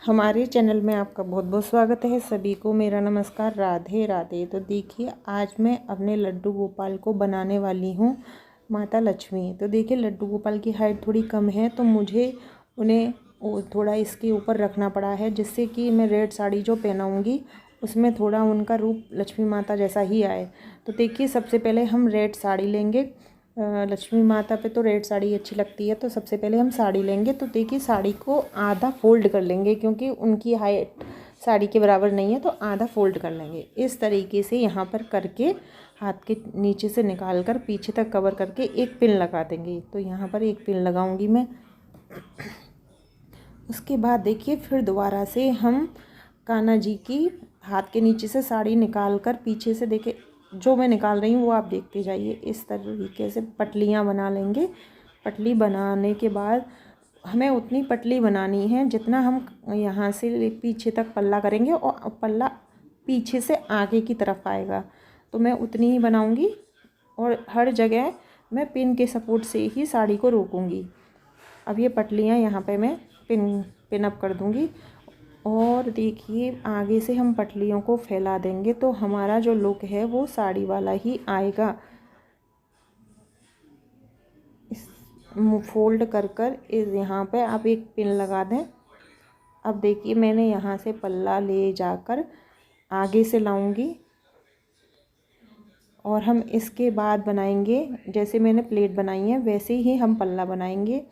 हमारे चैनल में आपका बहुत बहुत स्वागत है। सभी को मेरा नमस्कार, राधे राधे। तो देखिए, आज मैं अपने लड्डू गोपाल को बनाने वाली हूँ माता लक्ष्मी। तो देखिए, लड्डू गोपाल की हाइट थोड़ी कम है, तो मुझे उन्हें थोड़ा इसके ऊपर रखना पड़ा है, जिससे कि मैं रेड साड़ी जो पहनाऊँगी उसमें थोड़ा उनका रूप लक्ष्मी माता जैसा ही आए। तो देखिए, सबसे पहले हम रेड साड़ी लेंगे। लक्ष्मी माता पे तो रेड साड़ी अच्छी लगती है, तो सबसे पहले हम साड़ी लेंगे। तो देखिए, साड़ी को आधा फोल्ड कर लेंगे, क्योंकि उनकी हाइट साड़ी के बराबर नहीं है, तो आधा फोल्ड कर लेंगे। इस तरीके से यहाँ पर करके हाथ के नीचे से निकाल कर पीछे तक कवर करके एक पिन लगा देंगे। तो यहाँ पर एक पिन लगाऊंगी मैं। उसके बाद देखिए, फिर दोबारा से हम कान्हा जी की हाथ के नीचे से साड़ी निकाल कर पीछे से, देखिए जो मैं निकाल रही हूँ वो आप देखते जाइए। इस तरीके से पटलियाँ बना लेंगे। पटली बनाने के बाद हमें उतनी पटली बनानी है जितना हम यहाँ से पीछे तक पल्ला करेंगे, और पल्ला पीछे से आगे की तरफ आएगा, तो मैं उतनी ही बनाऊँगी। और हर जगह मैं पिन के सपोर्ट से ही साड़ी को रोकूँगी। अब ये पटलियाँ यहाँ पे मैं पिन अप कर दूँगी। और देखिए, आगे से हम पटलियों को फैला देंगे, तो हमारा जो लुक है वो साड़ी वाला ही आएगा। इस फोल्ड कर कर इस यहाँ पे आप एक पिन लगा दें। अब देखिए, मैंने यहाँ से पल्ला ले जाकर आगे से लाऊंगी, और हम इसके बाद बनाएंगे, जैसे मैंने प्लेट बनाई है वैसे ही हम पल्ला बनाएंगे।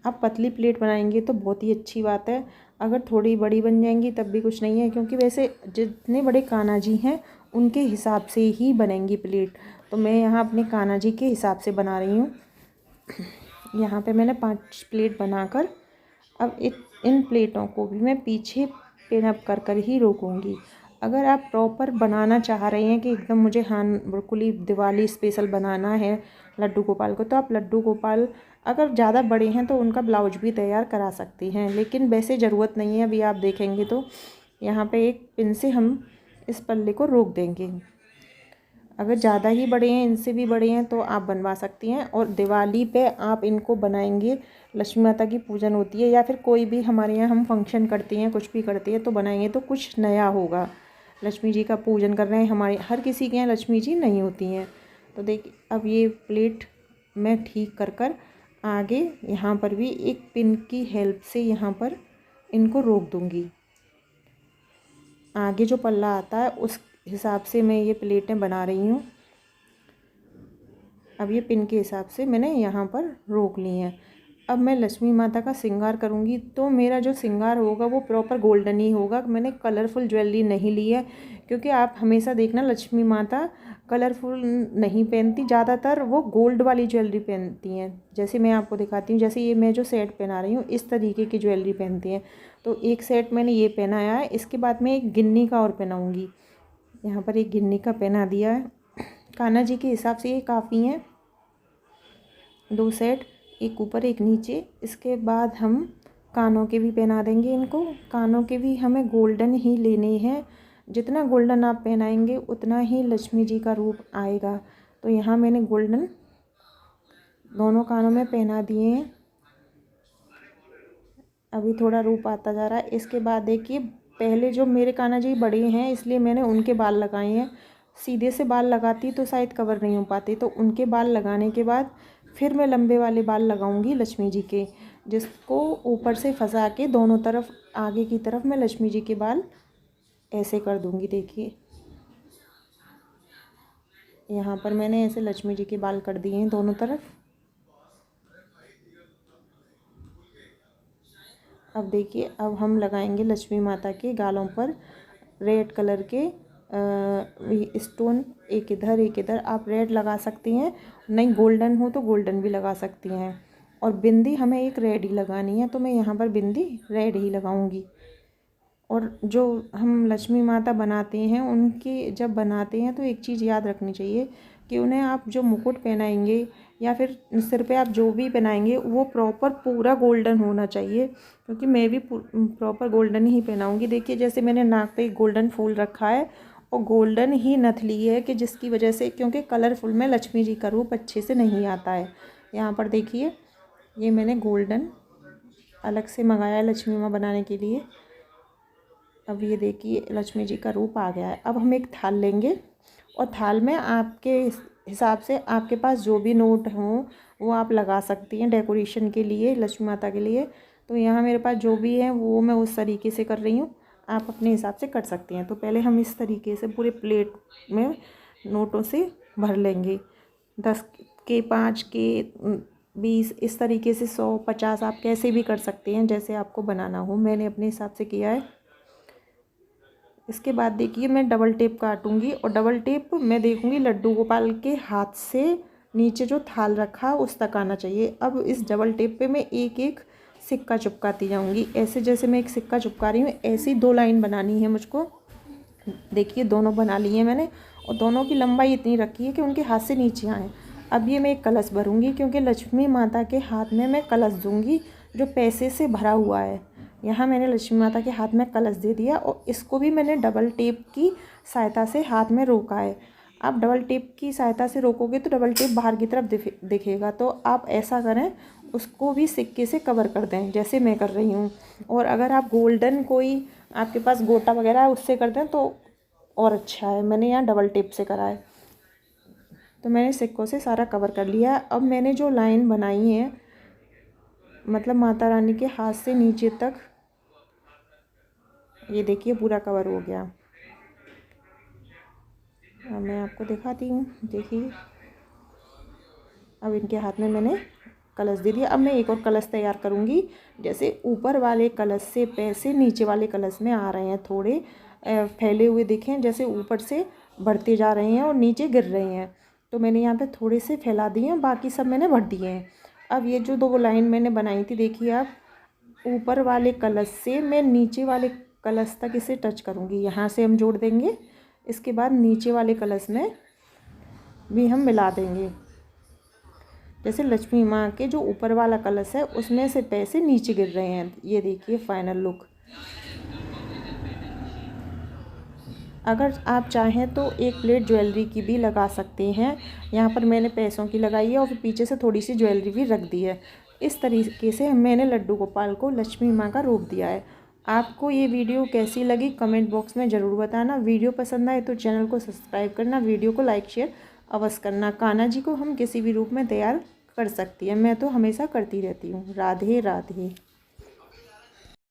अब पतली प्लेट बनाएंगे तो बहुत ही अच्छी बात है। अगर थोड़ी बड़ी बन जाएंगी तब भी कुछ नहीं है, क्योंकि वैसे जितने बड़े कान्हा जी हैं उनके हिसाब से ही बनेंगी प्लेट। तो मैं यहाँ अपने कान्हा जी के हिसाब से बना रही हूँ। यहाँ पे मैंने 5 प्लेट बनाकर अब इन प्लेटों को भी मैं पीछे पिन अप कर कर ही रोकूँगी। अगर आप प्रॉपर बनाना चाह रहे हैं कि एकदम मुझे बिल्कुल ही दिवाली स्पेशल बनाना है लड्डू गोपाल को, तो आप लड्डू गोपाल अगर ज़्यादा बड़े हैं तो उनका ब्लाउज भी तैयार करा सकती हैं, लेकिन वैसे ज़रूरत नहीं है। अभी आप देखेंगे तो यहाँ पे एक पिन से हम इस पल्ले को रोक देंगे। अगर ज़्यादा ही बड़े हैं, इनसे भी बड़े हैं, तो आप बनवा सकती हैं। और दिवाली पे आप इनको बनाएंगे, लक्ष्मी माता की पूजन होती है या फिर कोई भी हमारे यहाँ हम फंक्शन करते हैं, कुछ भी करते हैं, तो बनाएंगे तो कुछ नया होगा। लक्ष्मी जी का पूजन कर रहे हैं, हमारे हर किसी के यहाँ लक्ष्मी जी नहीं होती हैं। तो देखिए, अब ये प्लेट मैं ठीक कर कर आगे यहाँ पर भी एक पिन की हेल्प से यहाँ पर इनको रोक दूँगी। आगे जो पल्ला आता है उस हिसाब से मैं ये प्लेटें बना रही हूँ। अब ये पिन के हिसाब से मैंने यहाँ पर रोक ली हैं। अब मैं लक्ष्मी माता का श्रृंगार करूँगी, तो मेरा जो श्रृंगार होगा वो प्रॉपर गोल्डन ही होगा। मैंने कलरफुल ज्वेलरी नहीं ली है, क्योंकि आप हमेशा देखना लक्ष्मी माता कलरफुल नहीं पहनती, ज़्यादातर वो गोल्ड वाली ज्वेलरी पहनती हैं। जैसे मैं आपको दिखाती हूँ, जैसे ये मैं जो सेट पहना रही हूँ इस तरीके की ज्वेलरी पहनती हैं। तो एक सेट मैंने ये पहनाया है, इसके बाद मैं एक गिन्नी का और पहनाऊँगी। यहाँ पर एक गिन्नी का पहना दिया है। कान्हा जी के हिसाब से ये काफ़ी हैं, 2 सेट, एक ऊपर एक नीचे। इसके बाद हम कानों के भी पहना देंगे इनको। कानों के भी हमें गोल्डन ही लेने हैं, जितना गोल्डन आप पहनाएंगे उतना ही लक्ष्मी जी का रूप आएगा। तो यहाँ मैंने गोल्डन दोनों कानों में पहना दिए हैं। अभी थोड़ा रूप आता जा रहा है। इसके बाद देखिए, पहले जो मेरे कान्हा जी बड़े हैं इसलिए मैंने उनके बाल लगाए हैं। सीधे से बाल लगाती तो शायद कवर नहीं हो पाते, तो उनके बाल लगाने के बाद फिर मैं लंबे वाले बाल लगाऊंगी लक्ष्मी जी के, जिसको ऊपर से फंसा के दोनों तरफ आगे की तरफ मैं लक्ष्मी जी के बाल ऐसे कर दूंगी। देखिए, यहाँ पर मैंने ऐसे लक्ष्मी जी के बाल कर दिए हैं दोनों तरफ। अब देखिए, अब हम लगाएंगे लक्ष्मी माता के गालों पर रेड कलर के स्टोन, एक इधर एक इधर। आप रेड लगा सकती हैं, नहीं गोल्डन हो तो गोल्डन भी लगा सकती हैं। और बिंदी हमें एक रेड ही लगानी है, तो मैं यहाँ पर बिंदी रेड ही लगाऊंगी। और जो हम लक्ष्मी माता बनाते हैं, उनकी जब बनाते हैं तो एक चीज़ याद रखनी चाहिए कि उन्हें आप जो मुकुट पहनाएंगे या फिर सिर पे आप जो भी पहनाएंगे वो प्रॉपर पूरा गोल्डन होना चाहिए, क्योंकि मैं भी प्रॉपर गोल्डन ही पहनाऊंगी। देखिए, जैसे मैंने नाक पे एक गोल्डन फूल रखा है और गोल्डन ही नथ ली है, कि जिसकी वजह से, क्योंकि कलरफुल में लक्ष्मी जी का रूप अच्छे से नहीं आता है। यहाँ पर देखिए, ये मैंने गोल्डन अलग से मंगाया है लक्ष्मी माँ बनाने के लिए। अब ये देखिए लक्ष्मी जी का रूप आ गया है। अब हम एक थाल लेंगे और थाल में आपके हिसाब से आपके पास जो भी नोट हों वो आप लगा सकती हैं डेकोरेशन के लिए, लक्ष्मी माता के लिए। तो यहाँ मेरे पास जो भी है वो मैं उस तरीके से कर रही हूँ, आप अपने हिसाब से कर सकती हैं। तो पहले हम इस तरीके से पूरे प्लेट में नोटों से भर लेंगे, 10 के, 5 के, 20, इस तरीके से 100, 50 आप कैसे भी कर सकते हैं जैसे आपको बनाना हो। मैंने अपने हिसाब से किया है। इसके बाद देखिए मैं डबल टेप काटूंगी और डबल टेप मैं देखूंगी लड्डू गोपाल के हाथ से नीचे जो थाल रखा उस तक आना चाहिए। अब इस डबल टेप पे मैं एक एक सिक्का चिपकाती जाऊंगी। ऐसे जैसे मैं एक सिक्का चिपका रही हूँ ऐसी 2 लाइन बनानी है मुझको। देखिए दोनों बना लिए हैं मैंने और दोनों की लंबाई इतनी रखी है कि उनके हाथ से नीचे आए। अब ये मैं एक कलश भरूंगी क्योंकि लक्ष्मी माता के हाथ में मैं कलश दूंगी जो पैसे से भरा हुआ है। यहाँ मैंने लक्ष्मी माता के हाथ में कलश दे दिया और इसको भी मैंने डबल टेप की सहायता से हाथ में रोका है। आप डबल टेप की सहायता से रोकोगे तो डबल टेप बाहर की तरफ दिखेगा, तो आप ऐसा करें उसको भी सिक्के से कवर कर दें जैसे मैं कर रही हूँ। और अगर आप गोल्डन कोई आपके पास गोटा वगैरह है उससे कर दें तो और अच्छा है। मैंने यहाँ डबल टेप से करा है। तो मैंने सिक्कों से सारा कवर कर लिया। अब मैंने जो लाइन बनाई है मतलब माता रानी के हाथ से नीचे तक, ये देखिए पूरा कवर हो गया। अब मैं आपको दिखाती हूँ, देखिए अब इनके हाथ में मैंने कलश दे दिया। अब मैं एक और कलश तैयार करूँगी। जैसे ऊपर वाले कलश से पैसे नीचे वाले कलश में आ रहे हैं, थोड़े फैले हुए दिखें, जैसे ऊपर से बढ़ते जा रहे हैं और नीचे गिर रहे हैं। तो मैंने यहाँ पे थोड़े से फैला दिए हैं, बाकी सब मैंने भर दिए हैं। अब ये जो 2 लाइन मैंने बनाई थी देखिए आप, ऊपर वाले कलश से मैं नीचे वाले कलश तक इसे टच करूँगी। यहाँ से हम जोड़ देंगे, इसके बाद नीचे वाले कलश में भी हम मिला देंगे। जैसे लक्ष्मी माँ के जो ऊपर वाला कलश है उसमें से पैसे नीचे गिर रहे हैं। ये देखिए फाइनल लुक। अगर आप चाहें तो एक प्लेट ज्वेलरी की भी लगा सकते हैं। यहाँ पर मैंने पैसों की लगाई है और फिर पीछे से थोड़ी सी ज्वेलरी भी रख दी है। इस तरीके से मैंने लड्डू गोपाल को लक्ष्मी माँ का रूप दिया है। आपको ये वीडियो कैसी लगी कमेंट बॉक्स में ज़रूर बताना। वीडियो पसंद आए तो चैनल को सब्सक्राइब करना, वीडियो को लाइक शेयर अवश्य करना। कान्हा जी को हम किसी भी रूप में तैयार कर सकती हैं, मैं तो हमेशा करती रहती हूँ। राधे राधे।